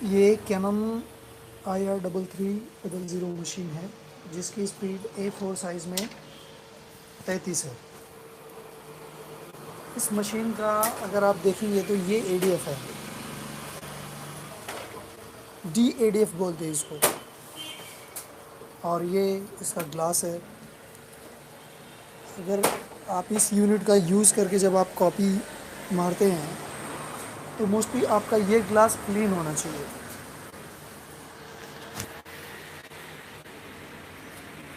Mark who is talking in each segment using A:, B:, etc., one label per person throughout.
A: ये cannon IR3300 machine है जिसकी स्पीड A4 साइज़ में 33 है। इस मशीन का अगर आप देखेंगे तो ये ADF है, DADF बोलते हैं इसको। और ये इसका ग्लास है। अगर आप इस यूनिट का यूज़ करके जब आप कॉपी मारते हैं तो मोस्टली आपका ये ग्लास क्लीन होना चाहिए।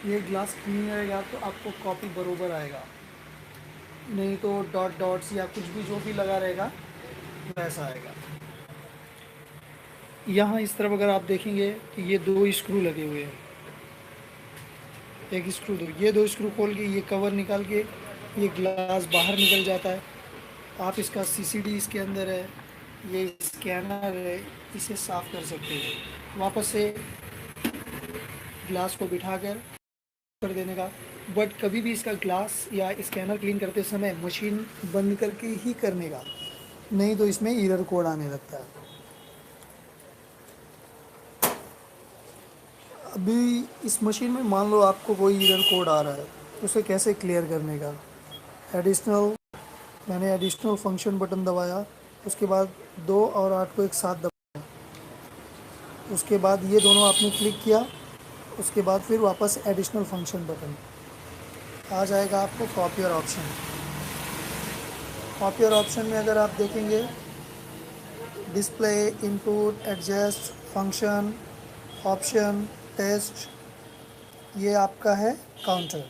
A: ये ग्लास क्लीन रहेगा तो आपको कॉपी बरोबर आएगा, नहीं तो डॉट डॉट्स या कुछ भी जो भी लगा रहेगा वैसा आएगा। यहाँ इस तरफ अगर आप देखेंगे तो ये दो स्क्रू लगे हुए हैं, एक स्क्रू दो, ये दो स्क्रू खोल के ये कवर निकाल के ये ग्लास बाहर निकल जाता है। आप इसका CCD इसके अंदर है, ये स्कैनर है, इसे साफ़ कर सकते हैं वापस से ग्लास को बिठा कर देने का। बट कभी भी इसका ग्लास या स्कैनर क्लीन करते समय मशीन बंद करके ही करने का, नहीं तो इसमें एरर कोड आने लगता है। अभी इस मशीन में मान लो आपको कोई एरर कोड आ रहा है, उसे कैसे क्लियर करने का। एडिशनल, मैंने एडिशनल फंक्शन बटन दबाया, उसके बाद 2 और 8 को एक साथ दबाया, उसके बाद ये दोनों आपने क्लिक किया, उसके बाद फिर वापस एडिशनल फंक्शन बटन आ जाएगा। आपको कॉपियर ऑप्शन, कॉपियर ऑप्शन में अगर आप देखेंगे display, input, adjust, function, option, test, ये आपका है काउंटर।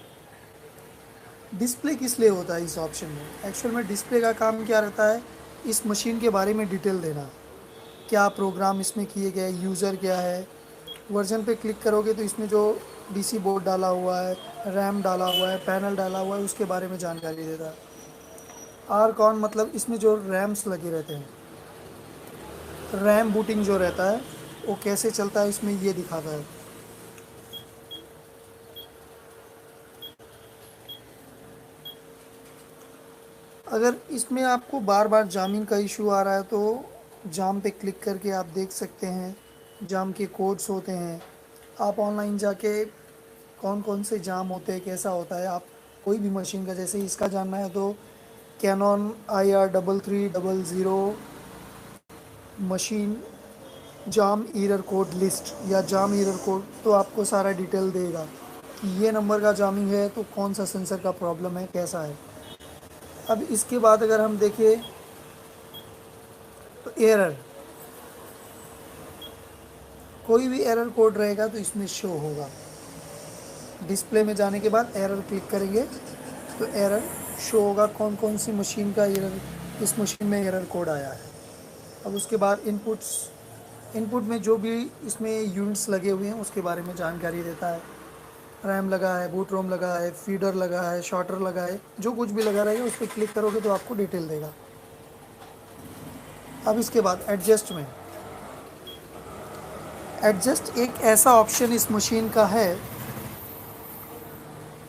A: डिस्प्ले किस लिए होता है इस ऑप्शन में? एक्चुअल में डिस्प्ले का काम क्या रहता है, इस मशीन के बारे में डिटेल देना, क्या प्रोग्राम इसमें किए गए, यूज़र क्या है। वर्जन पे क्लिक करोगे तो इसमें जो DC बोर्ड डाला हुआ है, रैम डाला हुआ है, पैनल डाला हुआ है, उसके बारे में जानकारी देता है। आर कौन मतलब इसमें जो रैम्स लगे रहते हैं, रैम बूटिंग जो रहता है वो कैसे चलता है इसमें ये दिखाता है। अगर इसमें आपको बार बार जामिंग का इशू आ रहा है तो जाम पे क्लिक करके आप देख सकते हैं, जाम के कोड्स होते हैं। आप ऑनलाइन जाके कौन कौन से जाम होते हैं, कैसा होता है, आप कोई भी मशीन का जैसे इसका जानना है तो कैनन IR3300 मशीन जाम एरर कोड लिस्ट या जाम एरर कोड, तो आपको सारा डिटेल देगा कि ये नंबर का जामिंग है तो कौन सा सेंसर का प्रॉब्लम है, कैसा है। अब इसके बाद अगर हम देखें तो एरर, कोई भी एरर कोड रहेगा तो इसमें शो होगा। डिस्प्ले में जाने के बाद एरर क्लिक करेंगे तो एरर शो होगा, कौन कौन सी मशीन का एरर, इस मशीन में एरर कोड आया है। अब उसके बाद इनपुट्स, इनपुट में जो भी इसमें यूनिट्स लगे हुए हैं उसके बारे में जानकारी देता है। रैम लगा है, बूट रोम लगा है, फीडर लगा है, शॉर्टर लगा है, जो कुछ भी लगा रहेगा उस पर क्लिक करोगे तो आपको डिटेल देगा। अब इसके बाद एडजस्ट में, एडजस्ट एक ऐसा ऑप्शन इस मशीन का है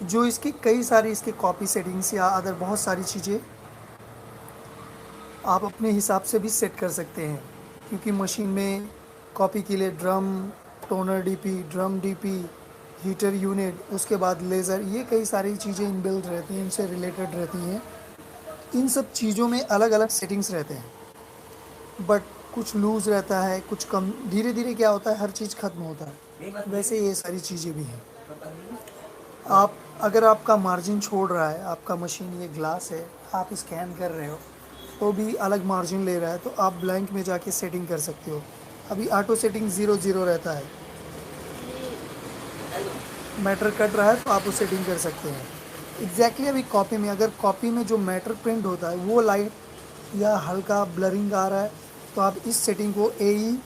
A: जो इसकी कई सारी इसके कॉपी सेटिंग्स या अदर बहुत सारी चीज़ें आप अपने हिसाब से भी सेट कर सकते हैं, क्योंकि मशीन में कॉपी के लिए drum, toner DP, drum DP, heater unit, उसके बाद लेज़र, ये कई सारी चीज़ें इनबिल्ट रहती हैं, इनसे रिलेटेड रहती हैं। इन सब चीज़ों में अलग अलग सेटिंग्स रहते हैं, बट कुछ लूज़ रहता है, कुछ कम, धीरे धीरे क्या होता है हर चीज़ ख़त्म होता है, वैसे ये सारी चीज़ें भी हैं। आप अगर आपका मार्जिन छोड़ रहा है, आपका मशीन ये ग्लास है, आप स्कैन कर रहे हो तो भी अलग मार्जिन ले रहा है तो आप ब्लैंक में जाके सेटिंग कर सकते हो। अभी ऑटो सेटिंग 0 0 रहता है, मैटर कट रहा है तो आप वो सेटिंग कर सकते हैं। एग्जैक्टली अभी कॉपी में, अगर कॉपी में जो मैटर प्रिंट होता है वो लाइट या हल्का ब्लरिंग आ रहा है तो आप इस सेटिंग को AE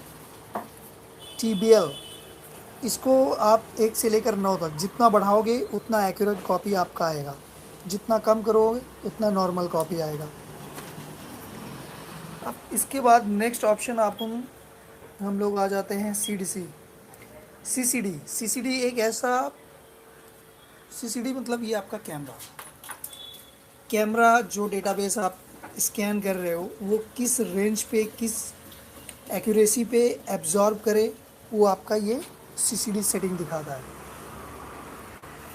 A: इसको आप 1 से लेकर 9 तक जितना बढ़ाओगे उतना एक्यूरेट कॉपी आपका आएगा, जितना कम करोगे उतना नॉर्मल कॉपी आएगा। अब इसके बाद नेक्स्ट ऑप्शन हम लोग आ जाते हैं CCD एक ऐसा, CCD मतलब ये आपका कैमरा, कैमरा जो डेटाबेस आप स्कैन कर रहे हो वो किस रेंज पे, किस एक्यूरेसी पे एब्जॉर्ब करे, वो आपका ये CCD सेटिंग दिखाता है।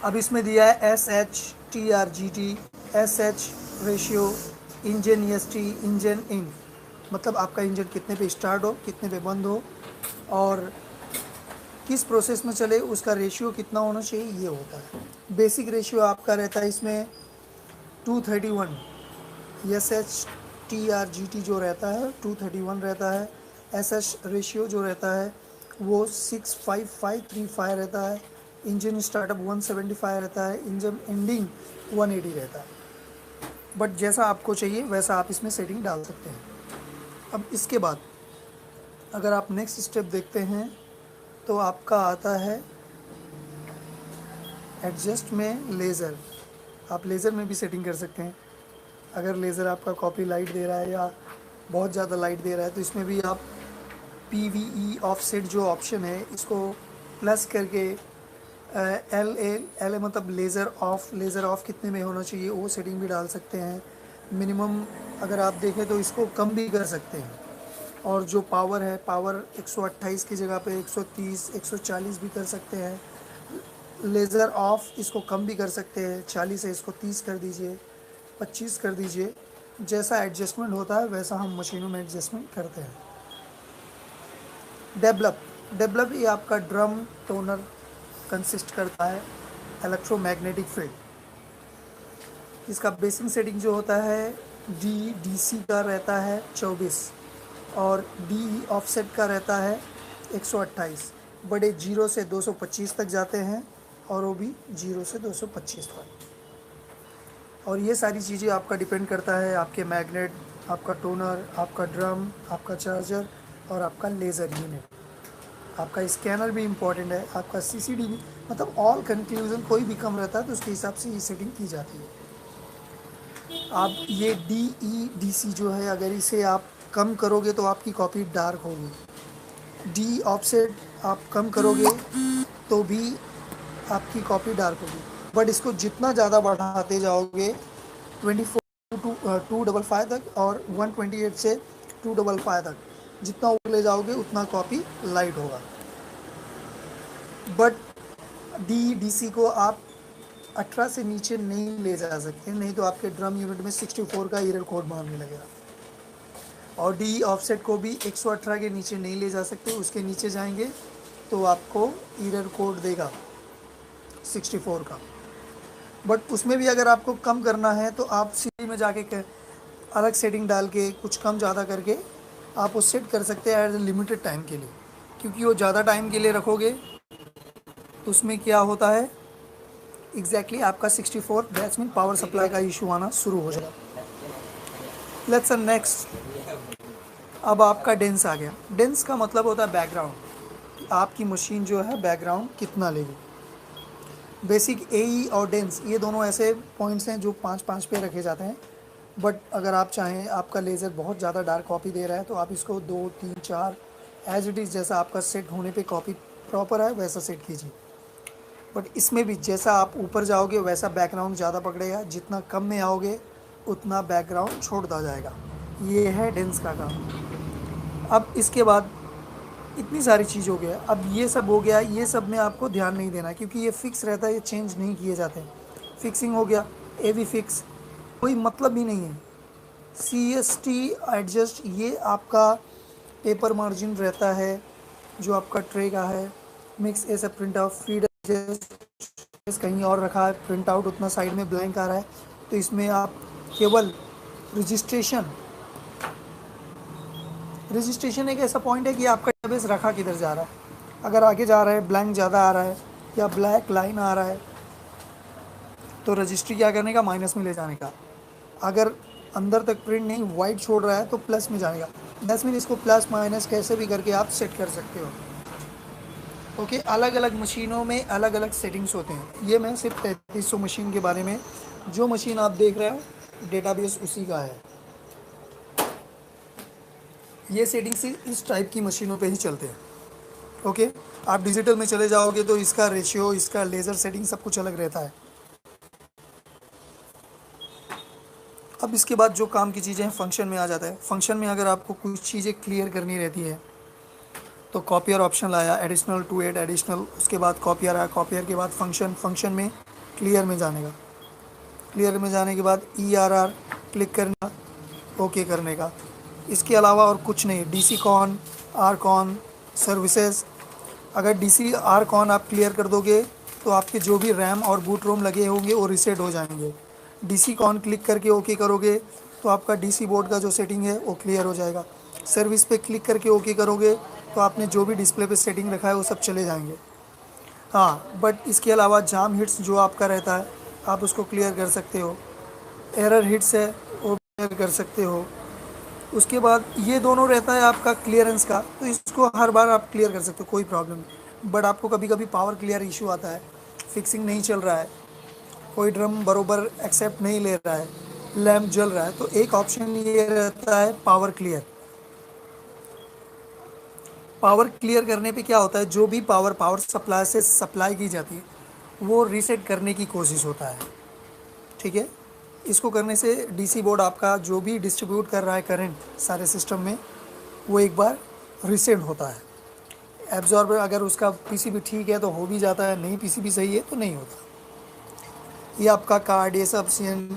A: अब इसमें दिया है SH/TRGT, SH ratio, engine EST, engine in, मतलब आपका इंजन कितने पे स्टार्ट हो, कितने पे बंद हो, और किस प्रोसेस में चले, उसका रेशियो कितना होना चाहिए, ये होता है। बेसिक रेशियो आपका रहता है इसमें 231, SH/TRGT जो रहता है 231 रहता है। SH रेशियो जो रहता है वो 65535 रहता है। इंजन स्टार्टअप 175 रहता है। इंजन एंडिंग 180 रहता है। बट जैसा आपको चाहिए वैसा आप इसमें सेटिंग डाल सकते हैं। अब इसके बाद अगर आप नेक्स्ट स्टेप देखते हैं तो आपका आता है एडजस्ट में लेज़र। आप लेज़र में भी सेटिंग कर सकते हैं। अगर लेज़र आपका कॉपी लाइट दे रहा है या बहुत ज़्यादा लाइट दे रहा है तो इसमें भी आप PVE ऑफसेट जो ऑप्शन है इसको प्लस करके LA मतलब लेज़र ऑफ कितने में होना चाहिए वो सेटिंग भी डाल सकते हैं। मिनिमम अगर आप देखें तो इसको कम भी कर सकते हैं। और जो पावर है, पावर 128 की जगह पे 130 140 भी कर सकते हैं। लेज़र ऑफ इसको कम भी कर सकते हैं, 40 है इसको 30 कर दीजिए, 25 कर दीजिए। जैसा एडजस्टमेंट होता है वैसा हम मशीनों में एडजस्टमेंट करते हैं। डेवलप ये आपका ड्रम टोनर कंसिस्ट करता है इलेक्ट्रोमैग्नेटिक फील्ड। इसका बेसिक सेटिंग जो होता है DC का रहता है 24 और DE ऑफसेट का रहता है 128। बड़े 0 से 225 तक जाते हैं और वो भी 0 से 225 तक। और ये सारी चीज़ें आपका डिपेंड करता है आपके मैग्नेट, आपका टोनर, आपका ड्रम, आपका चार्जर और आपका लेज़र यूनिट। आपका स्कैनर भी इम्पॉर्टेंट है, आपका CCD भी, मतलब ऑल कंक्लूजन कोई भी कम रहता है तो उसके हिसाब से ये सेटिंग की जाती है। आप ये DE/DC जो है अगर इसे आप कम करोगे तो आपकी कॉपी डार्क होगी। D ऑफसेट आप कम करोगे तो भी आपकी कॉपी डार्क होगी। बट इसको जितना ज़्यादा बढ़ाते जाओगे 24 टू 255 तक और 128 से 255 तक जितना ऊपर ले जाओगे उतना कॉपी लाइट होगा। बट DC को आप 18 से नीचे नहीं ले जा सकते, नहीं तो आपके ड्रम यूनिट में 64 का एरर कोड मारने लगेगा। और DE ऑफसेट को भी 118 के नीचे नहीं ले जा सकते, उसके नीचे जाएंगे तो आपको एरर कोड देगा 64 का। बट उसमें भी अगर आपको कम करना है तो आप CD में जाके अलग सेटिंग डाल के कुछ कम ज़्यादा करके आप वो सेट कर सकते हैं एज ए लिमिटेड टाइम के लिए। क्योंकि वो ज़्यादा टाइम के लिए रखोगे तो उसमें क्या होता है एग्जैक्टली आपका 64 दैट्स मीन पावर सप्लाई का इशू आना शुरू हो जाएगा। Let's next. अब आपका डेंस आ गया। डेंस का मतलब होता है बैकग्राउंड। आपकी मशीन जो है बैकग्राउंड कितना लेगी। बेसिक AE और डेंस ये दोनों ऐसे पॉइंट्स हैं जो 5-5 पे रखे जाते हैं। बट अगर आप चाहें, आपका लेज़र बहुत ज़्यादा डार्क कॉपी दे रहा है तो आप इसको 2, 3, 4 एज इट इज़ जैसा आपका सेट होने पे कॉपी प्रॉपर है वैसा सेट कीजिए। बट इसमें भी जैसा आप ऊपर जाओगे वैसा बैकग्राउंड ज़्यादा पकड़ेगा, जितना कम में आओगे उतना बैकग्राउंड छोड़ता जाएगा। ये है डेंस का काम। अब इसके बाद इतनी सारी चीज़ हो गया। अब ये सब हो गया, ये सब में आपको ध्यान नहीं देना क्योंकि ये फिक्स रहता है, ये चेंज नहीं किए जाते। फिक्सिंग हो गया, AV फिक्स कोई मतलब ही नहीं है। CST एडजस्ट ये आपका पेपर मार्जिन रहता है जो आपका ट्रे का है। मिक्स ऐसा प्रिंट आउट, फीड एडजस्ट कहीं और रखा है, प्रिंट आउट उतना साइड में ब्लैंक आ रहा है तो इसमें आप केवल रजिस्ट्रेशन एक ऐसा पॉइंट है कि आपका डेटाबेस रखा किधर जा रहा है। अगर आगे जा रहा है ब्लैंक ज़्यादा आ रहा है या ब्लैक लाइन आ रहा है तो रजिस्ट्री क्या करने का, माइनस में ले जाने का। अगर अंदर तक प्रिंट नहीं वाइट छोड़ रहा है तो प्लस में जाने का। दैट्स मीन इसको प्लस माइनस कैसे भी करके आप सेट कर सकते हो। ओके, अलग अलग मशीनों में अलग अलग सेटिंग्स होते हैं। ये मैं सिर्फ 3300 मशीन के बारे में, जो मशीन आप देख रहे हो डेटाबेस उसी का है। ये सेटिंग्स इस टाइप की मशीनों पे ही चलते हैं। ओके, आप डिजिटल में चले जाओगे तो इसका रेशियो, इसका लेज़र सेटिंग सब कुछ अलग रहता है। अब इसके बाद जो काम की चीज़ें हैं फंक्शन में आ जाता है। फंक्शन में अगर आपको कुछ चीज़ें क्लियर करनी रहती है तो कॉपियर ऑप्शन लाया, एडिशनल टू एड एडिशनल, उसके बाद कॉपियर आया, कॉपियर के बाद फंक्शन, फंक्शन में क्लियर में जाने का, क्लियर में जाने के बाद ERR क्लिक करना, ओके करने का। इसके अलावा और कुछ नहीं। DC con, R con, services, अगर DC आर कॉन आप क्लियर कर दोगे तो आपके जो भी रैम और बूट रोम लगे होंगे वो रीसेट हो जाएंगे। DC कॉन क्लिक करके ओके करोगे तो आपका DC बोर्ड का जो सेटिंग है वो क्लियर हो जाएगा। सर्विस पे क्लिक करके ओके करोगे तो आपने जो भी डिस्प्ले पे सेटिंग रखा है वो सब चले जाएंगे। हाँ, बट इसके अलावा जाम हिट्स जो आपका रहता है आप उसको क्लियर कर सकते हो। एरर हिट्स है वो क्लियर कर सकते हो। उसके बाद ये दोनों रहता है आपका क्लियरेंस का, तो इसको हर बार आप क्लियर कर सकते हो, कोई प्रॉब्लम नहीं। बट आपको कभी कभी पावर क्लियर इशू आता है, फिक्सिंग नहीं चल रहा है, कोई ड्रम बरोबर एक्सेप्ट नहीं ले रहा है, लैम्प जल रहा है, तो एक ऑप्शन ये रहता है पावर क्लियर। पावर क्लियर करने पे क्या होता है, जो भी पावर सप्लाई से सप्लाई की जाती है वो रीसेट करने की कोशिश होता है। ठीक है, इसको करने से DC बोर्ड आपका जो भी डिस्ट्रीब्यूट कर रहा है करंट सारे सिस्टम में वो एक बार रीसेट होता है। एब्जॉर्बर अगर उसका PCB ठीक है तो हो भी जाता है, नहीं PCB सही है तो नहीं होता। ये आपका कार्ड, ये सब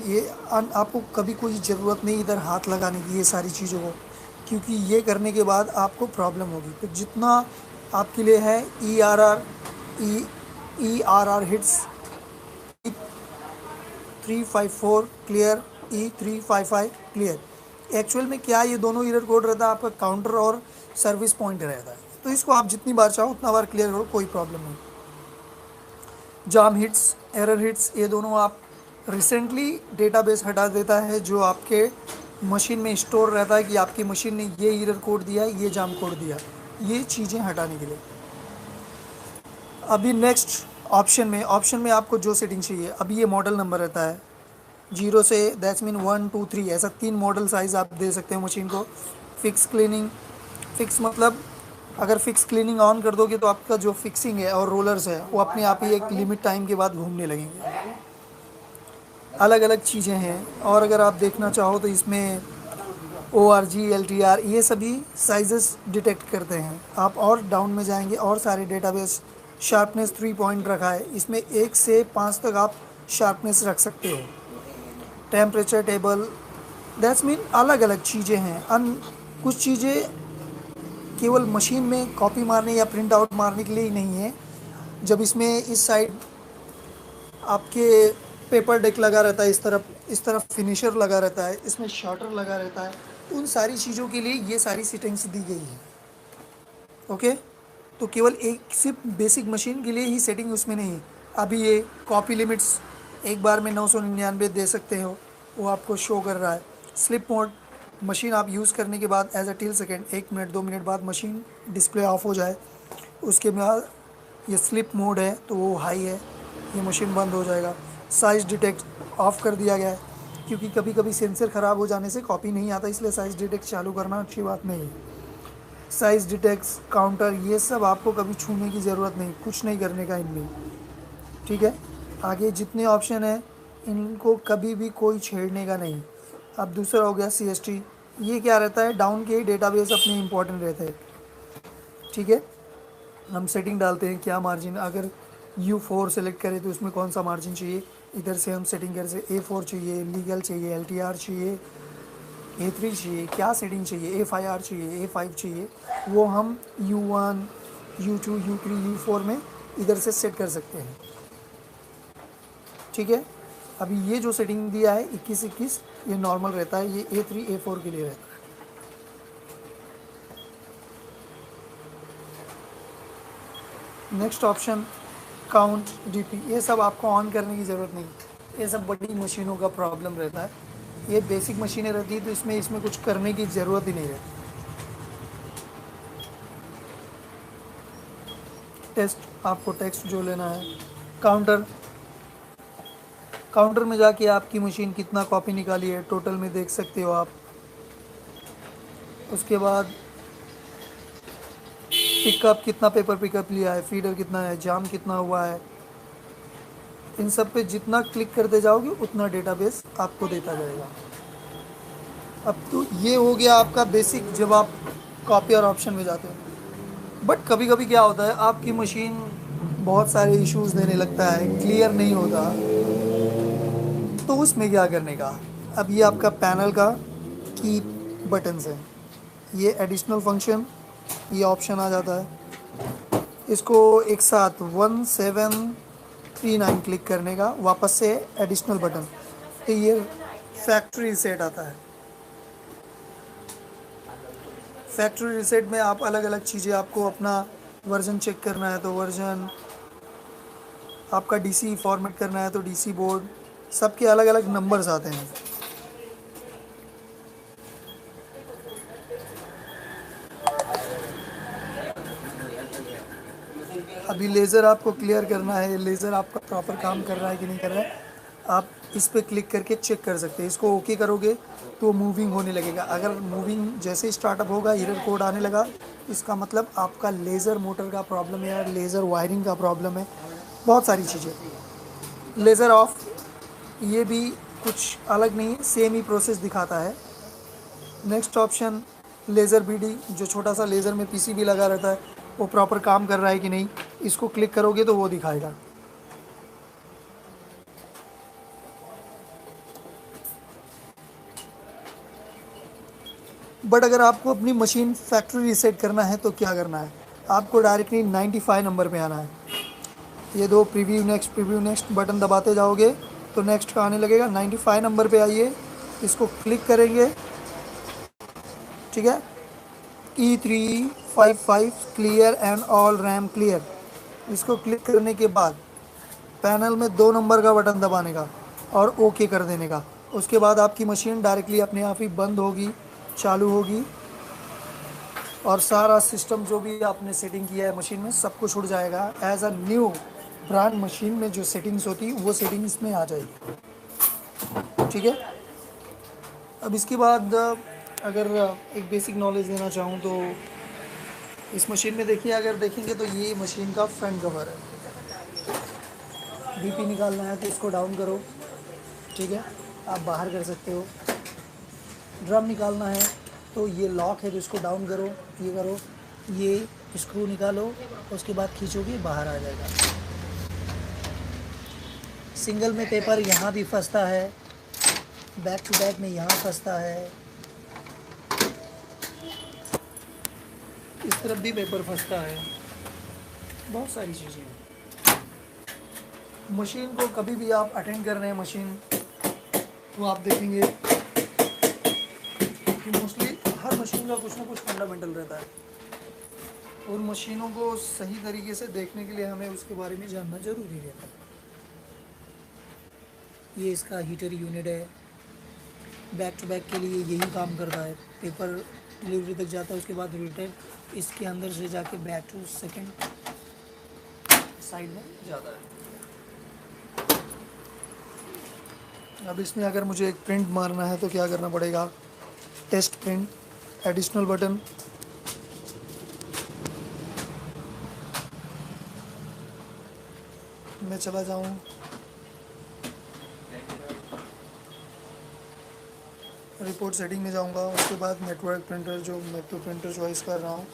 A: ये आपको कभी कोई ज़रूरत नहीं इधर हाथ लगाने की ये सारी चीज़ों को, क्योंकि ये करने के बाद आपको प्रॉब्लम होगी। तो जितना आपके लिए है ERR hits 354 clear, E355 clear. Actual में क्या ये दोनों एरर कोड रहता है, आपका काउंटर और सर्विस पॉइंट रहता है, तो इसको आप जितनी बार चाहो उतना बार क्लियर करो, कोई प्रॉब्लम नहीं। जाम हिट्स, एरर हिट्स, ये दोनों आप रिसेंटली डेटाबेस हटा देता है जो आपके मशीन में स्टोर रहता है कि आपकी मशीन ने ये एरर कोड दिया, ये जाम कोड दिया, ये चीज़ें हटाने के लिए। अभी नेक्स्ट ऑप्शन में आपको जो सेटिंग चाहिए, अभी ये मॉडल नंबर रहता है 0 से, दैट्स मीन 1 2 3, ऐसा 3 मॉडल साइज़ आप दे सकते हो मशीन को। फिक्स क्लीनिंग, फिक्स मतलब अगर फिक्स क्लीनिंग ऑन कर दोगे तो आपका जो फिक्सिंग है और रोलर्स है वो अपने आप ही एक लिमिट टाइम के बाद घूमने लगेंगे। अलग अलग चीज़ें हैं, और अगर आप देखना चाहो तो इसमें ORG, LTR, ये सभी साइजेस डिटेक्ट करते हैं। आप और डाउन में जाएंगे और सारे डेटाबेस, शार्पनेस 3 पॉइंट रखा है, इसमें 1 से 5 तक आप शार्पनेस रख सकते हो। टेम्परेचर टेबल, दैट्स मीन अलग अलग चीज़ें हैं। कुछ चीज़ें केवल मशीन में कॉपी मारने या प्रिंट आउट मारने के लिए ही नहीं है। जब इसमें इस साइड आपके पेपर डेक लगा रहता है, इस तरफ फिनिशर लगा रहता है, इसमें शॉर्टर लगा रहता है, उन सारी चीज़ों के लिए ये सारी सेटिंग्स दी गई है। ओके, तो केवल एक सिर्फ बेसिक मशीन के लिए ही सेटिंग उसमें नहीं है। अभी ये कॉपी लिमिट्स एक बार में 999 दे सकते हो, वो आपको शो कर रहा है। स्लिप मोड, मशीन आप यूज़ करने के बाद as a till second 1 minute 2 मिनट बाद मशीन डिस्प्ले ऑफ हो जाए, उसके बाद ये स्लिप मोड है तो वो हाई है, ये मशीन बंद हो जाएगा। साइज़ डिटेक्ट ऑफ़ कर दिया गया है, क्योंकि कभी कभी सेंसर ख़राब हो जाने से कॉपी नहीं आता, इसलिए साइज़ डिटेक्ट चालू करना अच्छी बात नहीं है। साइज़ डिटेक्ट, काउंटर, ये सब आपको कभी छूने की ज़रूरत नहीं, कुछ नहीं करने का इनमें। ठीक है, आगे जितने ऑप्शन हैं इनको कभी भी कोई छेड़ने का नहीं। अब दूसरा हो गया CST, ये क्या रहता है, डाउन के डेटाबेस अपने इंपॉर्टेंट रहते हैं। ठीक है, हम सेटिंग डालते हैं क्या मार्जिन, अगर U4 सेलेक्ट करें तो उसमें कौन सा मार्जिन चाहिए, इधर से हम सेटिंग कर से A4 चाहिए, लीगल चाहिए, LTR चाहिए, A3 चाहिए, क्या सेटिंग चाहिए, A5R चाहिए, A5 चाहिए, वो हम U1 U2 U3 U4 में इधर से सेट कर सकते हैं। ठीक है, अभी ये जो सेटिंग दिया है 21 ये नॉर्मल रहता है, ये A3 A4 के लिए रहता है। नेक्स्ट ऑप्शन काउंट, DP, ये सब आपको ऑन करने की ज़रूरत नहीं, ये सब बड़ी मशीनों का प्रॉब्लम रहता है। ये बेसिक मशीनें रहती है तो इसमें कुछ करने की ज़रूरत ही नहीं रहती। टेस्ट, आपको टेक्स्ट जो लेना है। काउंटर, काउंटर में जाके आपकी मशीन कितना कॉपी निकाली है टोटल में देख सकते हो आप। उसके बाद पिकअप, कितना पेपर पिकअप लिया है, फीडर कितना है, जाम कितना हुआ है, इन सब पे जितना क्लिक करते जाओगे उतना डेटाबेस आपको देता जाएगा। अब तो ये हो गया आपका बेसिक जब आप कॉपी और ऑप्शन में जाते हैं। बट कभी कभी क्या होता है, आपकी मशीन बहुत सारे इश्यूज देने लगता है, क्लियर नहीं होता, तो उसमें क्या करने का। अब ये आपका पैनल का की बटन्स है, ये एडिशनल फंक्शन, ये ऑप्शन आ जाता है। इसको एक साथ 1739 क्लिक करने का, वापस से एडिशनल बटन, तो ये फैक्ट्री रीसेट आता है। फैक्ट्री रीसेट में आप अलग अलग चीज़ें, आपको अपना वर्जन चेक करना है तो वर्जन, आपका डीसी फॉर्मेट करना है तो डीसी बोर्ड, सबके अलग अलग नंबर्स आते हैं। अभी लेज़र आपको क्लियर करना है, लेज़र आपका प्रॉपर काम कर रहा है कि नहीं कर रहा है, आप इस पर क्लिक करके चेक कर सकते हैं। इसको ओके करोगे तो मूविंग होने लगेगा। अगर मूविंग जैसे ही स्टार्टअप होगा एरर कोड आने लगा, इसका मतलब आपका लेज़र मोटर का प्रॉब्लम है या लेज़र वायरिंग का प्रॉब्लम है, बहुत सारी चीज़ें। लेज़र ऑफ, ये भी कुछ अलग नहीं है, सेम ही प्रोसेस दिखाता है। नेक्स्ट ऑप्शन लेज़र बीडी, जो छोटा सा लेज़र में पीसीबी लगा रहता है, वो प्रॉपर काम कर रहा है कि नहीं, इसको क्लिक करोगे तो वो दिखाएगा। बट अगर आपको अपनी मशीन फैक्ट्री रीसेट करना है तो क्या करना है, आपको डायरेक्टली 95 नंबर पे आना है। ये दो प्रीव्यू नेक्स्ट बटन दबाते जाओगे तो नेक्स्ट का आने लगेगा। 95 नंबर पे आइए, इसको क्लिक करेंगे, ठीक है। E355 clear and all RAM clear, इसको क्लिक करने के बाद पैनल में 2 नंबर का बटन दबाने का और ओके कर देने का। उसके बाद आपकी मशीन डायरेक्टली अपने आप ही बंद होगी, चालू होगी, और सारा सिस्टम जो भी आपने सेटिंग किया है मशीन में सब कुछ उड़ जाएगा। As a new brand machine में जो सेटिंग्स होती है वो सेटिंग्स में आ जाएगी, ठीक है। अब इसके बाद अगर एक बेसिक नॉलेज देना चाहूँ तो इस मशीन में देखिए, अगर देखेंगे तो ये मशीन का फ्रंट कवर है। बीपी निकालना है तो इसको डाउन करो, ठीक है, आप बाहर कर सकते हो। ड्रम निकालना है तो ये लॉक है तो इसको डाउन करो, ये करो, ये स्क्रू निकालो, उसके बाद खींचोगे बाहर आ जाएगा। सिंगल में पेपर यहाँ भी फंसता है, बैक टू बैक में यहाँ फंसता है, इस तरफ भी पेपर फंसता है, बहुत सारी चीज़ें हैं। मशीन को कभी भी आप अटेंड कर रहे हैं मशीन, तो आप देखेंगे कि मोस्टली हर मशीन का कुछ ना कुछ फंडामेंटल रहता है, और मशीनों को सही तरीके से देखने के लिए हमें उसके बारे में जानना ज़रूरी रहता है। ये इसका हीटर यूनिट है, बैक टू बैक के लिए यही काम करता है। पेपर डिलीवरी तक जाता है, उसके बाद रिटर्न इसके अंदर से जाके बैक टू सेकंड साइड में जाता है। अब इसमें अगर मुझे एक प्रिंट मारना है तो क्या करना पड़ेगा, टेस्ट प्रिंट, एडिशनल बटन, मैं चला जाऊँ रिपोर्ट सेटिंग में जाऊंगा, उसके बाद नेटवर्क प्रिंटर, जो मैं तो प्रिंटर चॉइस कर रहा हूँ,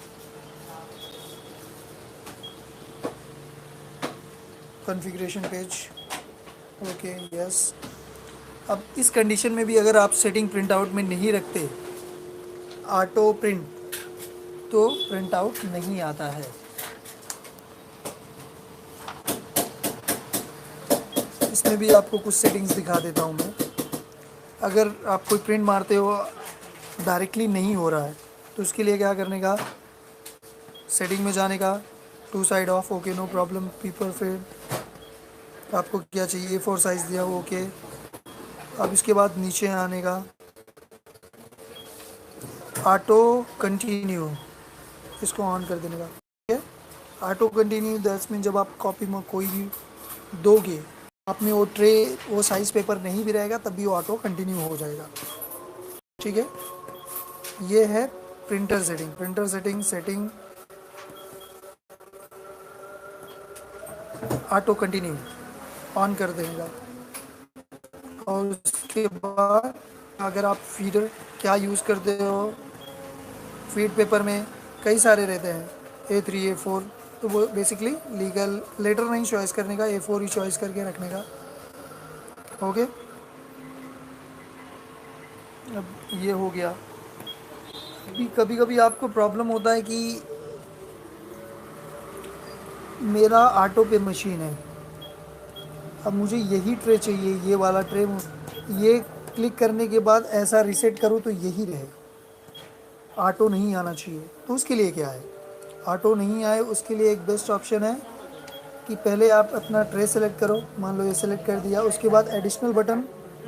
A: कॉन्फ़िगरेशन पेज, ओके यस। अब इस कंडीशन में भी अगर आप सेटिंग प्रिंट आउट में नहीं रखते, ऑटो प्रिंट, तो प्रिंट आउट नहीं आता है। इसमें भी आपको कुछ सेटिंग्स दिखा देता हूँ मैं। अगर आप कोई प्रिंट मारते हो डायरेक्टली नहीं हो रहा है तो उसके लिए क्या करने का, सेटिंग में जाने का, two side off, okay no problem, paper feed, आपको क्या चाहिए, A4 साइज़ दिया हो, ओके। अब इसके बाद नीचे आने का, ऑटो कंटिन्यू, इसको ऑन कर देने का, ठीक है। ऑटो कंटिन्यू दैट्स मीन जब आप कॉपी में कोई भी दोगे, आप में वो ट्रे, वो साइज़ पेपर नहीं भी रहेगा तब भी वो ऑटो कंटिन्यू हो जाएगा, ठीक है। ये है printer setting. Printer setting, auto continue on कर देगा, और उसके बाद अगर आप फीडर क्या यूज़ करते हो, फीड पेपर में कई सारे रहते हैं, A3 A4, तो वो बेसिकली लीगल लेटर नहीं चॉइस करने का, A4 ही चॉइस करके रखने का। ओके, अब ये हो गया। अभी कभी कभी आपको प्रॉब्लम होता है कि मेरा ऑटो पे मशीन है, अब मुझे यही ट्रे चाहिए, ये वाला ट्रे, ये क्लिक करने के बाद ऐसा रीसेट करूँ तो यही रहे, ऑटो नहीं आना चाहिए। तो उसके लिए क्या है, ऑटो नहीं आए उसके लिए एक बेस्ट ऑप्शन है कि पहले आप अपना ट्रे सेलेक्ट करो, मान लो ये सेलेक्ट कर दिया, उसके बाद एडिशनल बटन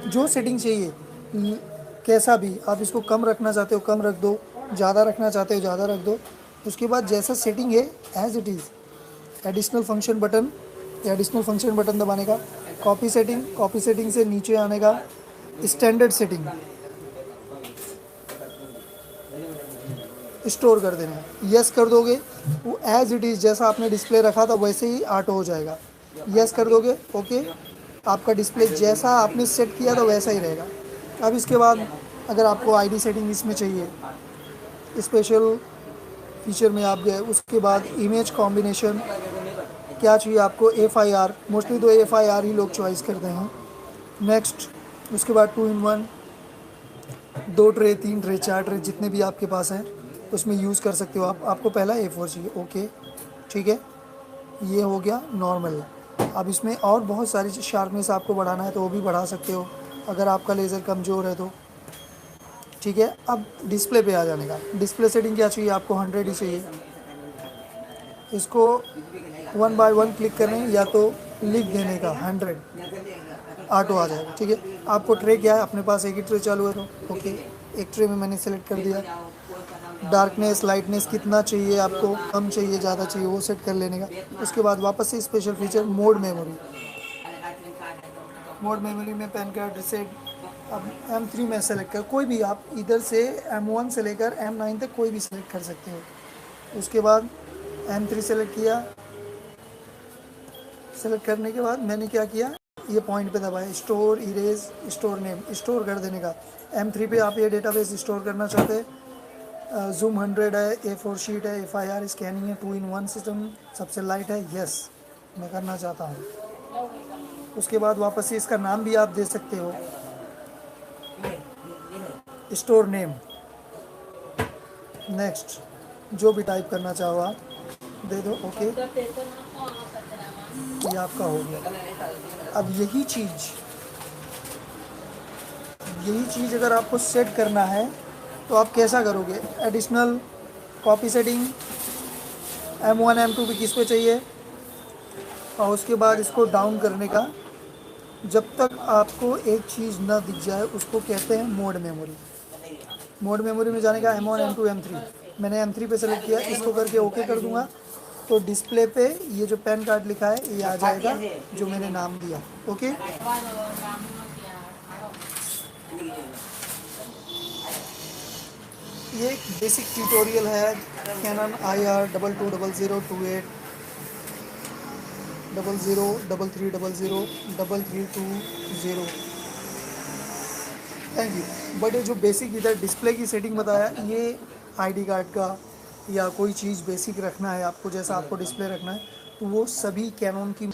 A: जो सेटिंग चाहिए, कैसा भी आप इसको कम रखना चाहते हो कम रख दो, ज़्यादा रखना चाहते हो ज़्यादा रख दो। उसके बाद जैसा सेटिंग है as it is, additional function button, additional function button दबाने का, कॉपी सेटिंग, कॉपी सेटिंग से नीचे आने का, स्टैंडर्ड सेटिंग स्टोर कर देना है। यस कर दोगे, वो एज इट इज़ जैसा आपने डिस्प्ले रखा था वैसे ही ऑटो हो जाएगा। यस कर दोगे, ओके, आपका डिस्प्ले जैसा आपने सेट किया था वैसा ही रहेगा। अब इसके बाद अगर आपको आईडी सेटिंग इसमें चाहिए, स्पेशल फीचर में आप गए, उसके बाद इमेज कॉम्बिनेशन क्या चाहिए आपको, FIR, मोस्टली तो FIR ही लोग चॉइस करते हैं। नेक्स्ट, उसके बाद 2 in 1, 2 ट्रे 3 ट्रे 4 ट्रे जितने भी आपके पास हैं उसमें यूज़ कर सकते हो आप। आपको पहला A4 चाहिए, ओके ठीक है, ये हो गया नॉर्मल। अब इसमें और बहुत सारी शार्पनेस आपको बढ़ाना है तो वो भी बढ़ा सकते हो अगर आपका लेज़र कमज़ोर है तो, ठीक है। अब डिस्प्ले पे आ जाने का, डिस्प्ले सेटिंग क्या चाहिए आपको, 100 ही चाहिए। इसको 1 बाय 1 क्लिक करने या तो लिख देने का 100, ऑटो आ जाएगा, ठीक है। आपको ट्रे क्या है, अपने पास एक ही ट्रे चालू है तो ओके, एक ट्रे में मैंने सेलेक्ट कर दिया। डार्कनेस लाइटनेस कितना चाहिए आपको, कम चाहिए ज़्यादा चाहिए, वो सेट कर लेने का। उसके बाद वापस से special feature mode memory, mode memory में पैन कार्ड रिसेट। अब M3 में सेलेक्ट कर, कोई भी आप इधर से M1 से लेकर M9 तक कोई भी सेलेक्ट कर सकते हो। उसके बाद M3 सेलेक्ट किया, सेलेक्ट करने के बाद मैंने क्या किया, ये पॉइंट पे दबाया, store erase store name, store कर देने का। M3 पे आप ये डेटाबेस स्टोर करना चाहते हैं, जूम 100 है, A4 शीट है, FIR स्कैनिंग है, 2 in 1 सिस्टम सबसे लाइट है, यस मैं करना चाहता हूँ। उसके बाद वापस से इसका नाम भी आप दे सकते हो, स्टोर नेम। नेक्स्ट, जो भी टाइप करना चाहो आप दे दो, ओके, ये आपका हो गया। अब यही चीज़ अगर आपको सेट करना है तो आप कैसा करोगे, additional copy setting, M1 M2 भी किस पे चाहिए, और उसके बाद इसको डाउन करने का, जब तक आपको एक चीज़ ना दिख जाए उसको कहते हैं मोड मेमोरी। मोड मेमोरी में जाने का M1 M2 M3, मैंने M3 पे सेलेक्ट किया, इसको करके ओके कर दूंगा तो डिस्प्ले पे ये जो पैन कार्ड लिखा है ये आ जाएगा जो मैंने नाम दिया, ओके। ये एक बेसिक ट्यूटोरियल है Canon IR 220028 0033003320, thank you. But ये जो बेसिक इधर डिस्प्ले की सेटिंग बताया, ये आईडी कार्ड का या कोई चीज़ बेसिक रखना है आपको, जैसा आपको डिस्प्ले रखना है, तो वो सभी कैनन की